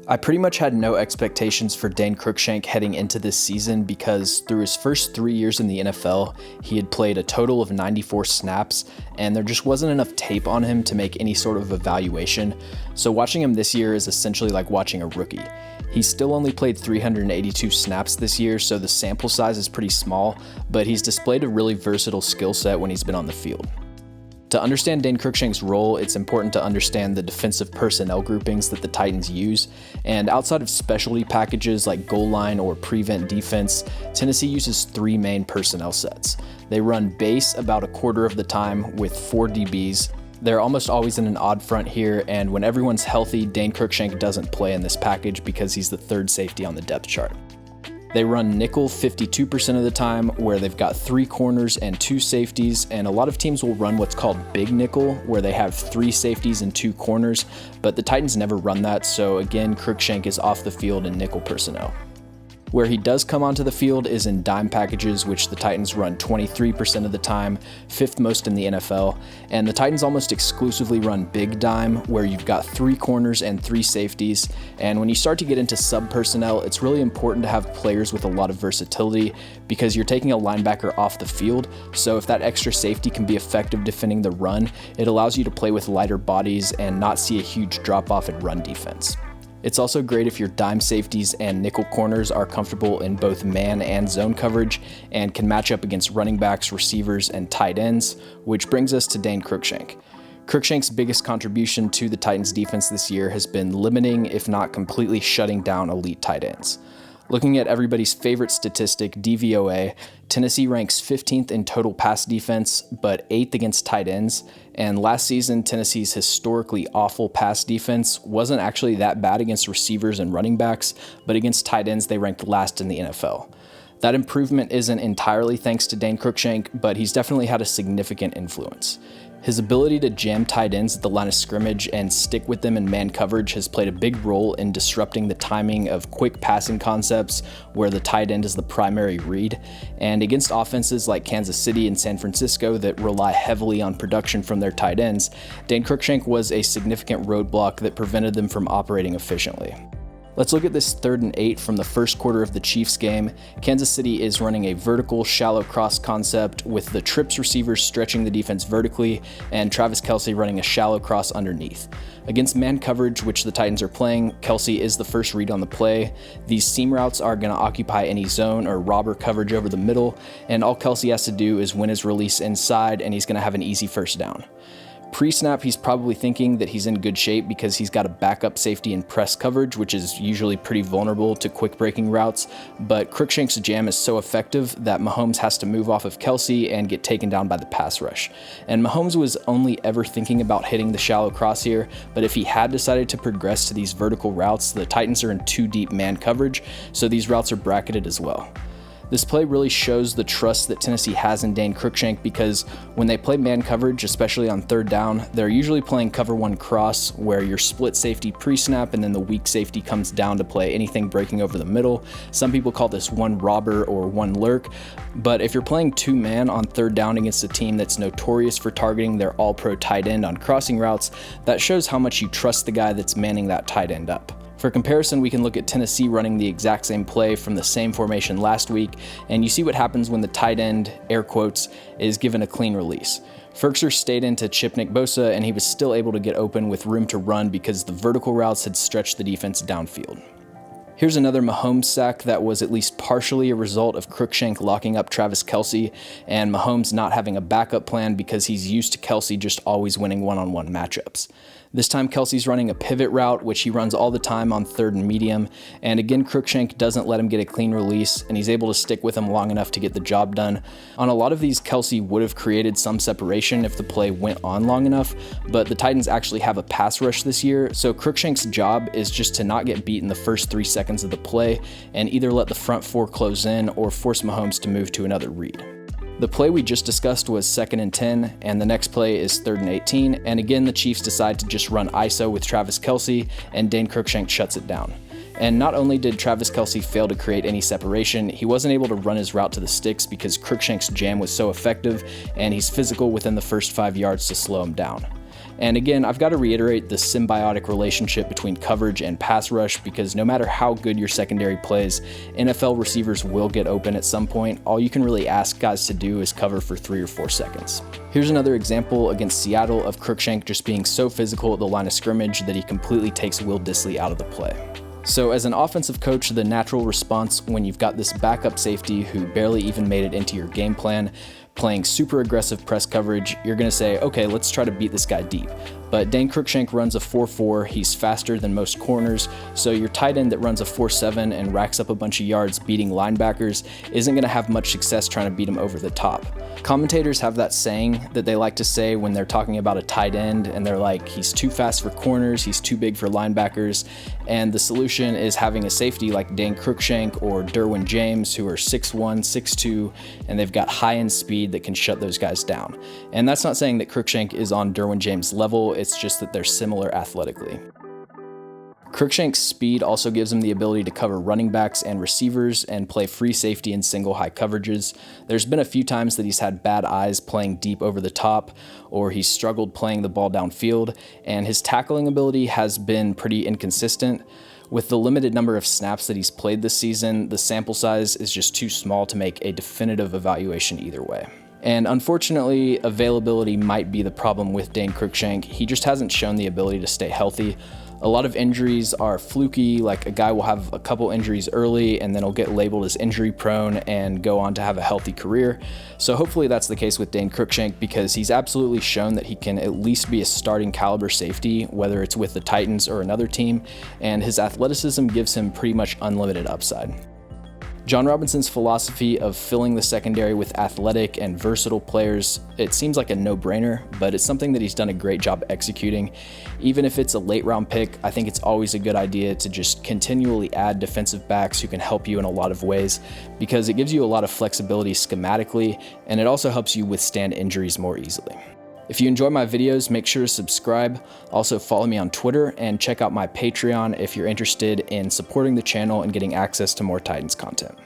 I pretty much had no expectations for Dane Cruikshank heading into this season because through his first 3 years in the NFL, he had played a total of 94 snaps, and there just wasn't enough tape on him to make any sort of evaluation. So watching him this year is essentially like watching a rookie. He's still only played 382 snaps this year, so the sample size is pretty small, but he's displayed a really versatile skill set when he's been on the field. To understand Dane Cruikshank's role, it's important to understand the defensive personnel groupings that the Titans use, and outside of specialty packages like goal line or prevent defense, Tennessee uses 3 main personnel sets. They run base about a quarter of the time with 4 DBs. They're almost always in an odd front here, and when everyone's healthy, Dane Cruikshank doesn't play in this package because he's the 3rd safety on the depth chart. They run nickel 52% of the time, where they've got 3 corners and 2 safeties, and a lot of teams will run what's called big nickel, where they have 3 safeties and 2 corners, but the Titans never run that, so again, Cruikshank is off the field in nickel personnel. Where he does come onto the field is in dime packages, which the Titans run 23% of the time, 5th most in the NFL, and the Titans almost exclusively run big dime, where you've got 3 corners and 3 safeties, and when you start to get into sub personnel, it's really important to have players with a lot of versatility because you're taking a linebacker off the field, so if that extra safety can be effective defending the run, it allows you to play with lighter bodies and not see a huge drop off in run defense. It's also great if your dime safeties and nickel corners are comfortable in both man and zone coverage and can match up against running backs, receivers, and tight ends, which brings us to Dane Cruikshank. Cruikshank's biggest contribution to the Titans defense this year has been limiting, if not completely shutting down elite tight ends. Looking at everybody's favorite statistic, DVOA, Tennessee ranks 15th in total pass defense, but 8th against tight ends, and last season, Tennessee's historically awful pass defense wasn't actually that bad against receivers and running backs, but against tight ends, they ranked last in the NFL. That improvement isn't entirely thanks to Dane Cruikshank, but he's definitely had a significant influence. His ability to jam tight ends at the line of scrimmage and stick with them in man coverage has played a big role in disrupting the timing of quick passing concepts where the tight end is the primary read. And against offenses like Kansas City and San Francisco that rely heavily on production from their tight ends, Dane Cruikshank was a significant roadblock that prevented them from operating efficiently. Let's look at this 3rd and 8 from the first quarter of the Chiefs game. Kansas City is running a vertical shallow cross concept with the trips receivers stretching the defense vertically and Travis Kelce running a shallow cross underneath. Against man coverage, which the Titans are playing, Kelce is the first read on the play. These seam routes are going to occupy any zone or robber coverage over the middle, and all Kelce has to do is win his release inside and he's going to have an easy first down. Pre-snap, he's probably thinking that he's in good shape because he's got a backup safety in press coverage, which is usually pretty vulnerable to quick breaking routes, but Cruikshank's jam is so effective that Mahomes has to move off of Kelce and get taken down by the pass rush. And Mahomes was only ever thinking about hitting the shallow cross here, but if he had decided to progress to these vertical routes, the Titans are in 2 deep man coverage, so these routes are bracketed as well. This play really shows the trust that Tennessee has in Dane Cruikshank because when they play man coverage, especially on 3rd down, they're usually playing cover 1 cross where your split safety pre-snap and then the weak safety comes down to play anything breaking over the middle. Some people call this 1 robber or 1 lurk, but if you're playing 2 man on 3rd down against a team that's notorious for targeting their all-pro tight end on crossing routes, that shows how much you trust the guy that's manning that tight end up. For comparison, we can look at Tennessee running the exact same play from the same formation last week, and you see what happens when the tight end, air quotes, is given a clean release. Ferkser stayed into chip Nick Bosa, and he was still able to get open with room to run because the vertical routes had stretched the defense downfield. Here's another Mahomes sack that was at least partially a result of Cruikshank locking up Travis Kelce and Mahomes not having a backup plan because he's used to Kelce just always winning one-on-one matchups. This time Kelce's running a pivot route, which he runs all the time on 3rd and medium, and again Cruikshank doesn't let him get a clean release, and he's able to stick with him long enough to get the job done. On a lot of these, Kelce would have created some separation if the play went on long enough, but the Titans actually have a pass rush this year, so Cruikshank's job is just to not get beat in the first 3 seconds of the play, and either let the front 4 close in or force Mahomes to move to another read. The play we just discussed was 2nd and 10, and the next play is 3rd and 18, and again the Chiefs decide to just run ISO with Travis Kelce, and Dane Cruikshank shuts it down. And not only did Travis Kelce fail to create any separation, he wasn't able to run his route to the sticks because Cruikshank's jam was so effective, and he's physical within the first 5 yards to slow him down. And again, I've got to reiterate the symbiotic relationship between coverage and pass rush, because no matter how good your secondary plays, NFL receivers will get open at some point. All you can really ask guys to do is cover for 3 or 4 seconds. Here's another example against Seattle of Cruikshank just being so physical at the line of scrimmage that he completely takes Will Dissly out of the play. So as an offensive coach, the natural response when you've got this backup safety who barely even made it into your game plan, playing super aggressive press coverage, you're going to say, okay, let's try to beat this guy deep. But Dane Cruikshank runs a 4.4, he's faster than most corners, so your tight end that runs a 4.7 and racks up a bunch of yards beating linebackers isn't going to have much success trying to beat him over the top. Commentators have that saying that they like to say when they're talking about a tight end, and they're like, he's too fast for corners, he's too big for linebackers, and the solution is having a safety like Dane Cruikshank or Derwin James, who are 6'1", 6'2", and they've got high-end speed that can shut those guys down. And that's not saying that Cruikshank is on Derwin James' level, it's just that they're similar athletically. Cruikshank's speed also gives him the ability to cover running backs and receivers and play free safety in single high coverages. There's been a few times that he's had bad eyes playing deep over the top, or he's struggled playing the ball downfield, and his tackling ability has been pretty inconsistent. With the limited number of snaps that he's played this season, the sample size is just too small to make a definitive evaluation either way. And unfortunately, availability might be the problem with Dane Cruikshank. He just hasn't shown the ability to stay healthy. A lot of injuries are fluky, like a guy will have a couple injuries early and then he'll get labeled as injury prone and go on to have a healthy career. So hopefully that's the case with Dane Cruikshank, because he's absolutely shown that he can at least be a starting caliber safety, whether it's with the Titans or another team, and his athleticism gives him pretty much unlimited upside. John Robinson's philosophy of filling the secondary with athletic and versatile players, it seems like a no-brainer, but it's something that he's done a great job executing. Even if it's a late round pick, I think it's always a good idea to just continually add defensive backs who can help you in a lot of ways, because it gives you a lot of flexibility schematically, and it also helps you withstand injuries more easily. If you enjoy my videos, make sure to subscribe. Also follow me on Twitter and check out my Patreon if you're interested in supporting the channel and getting access to more Titans content.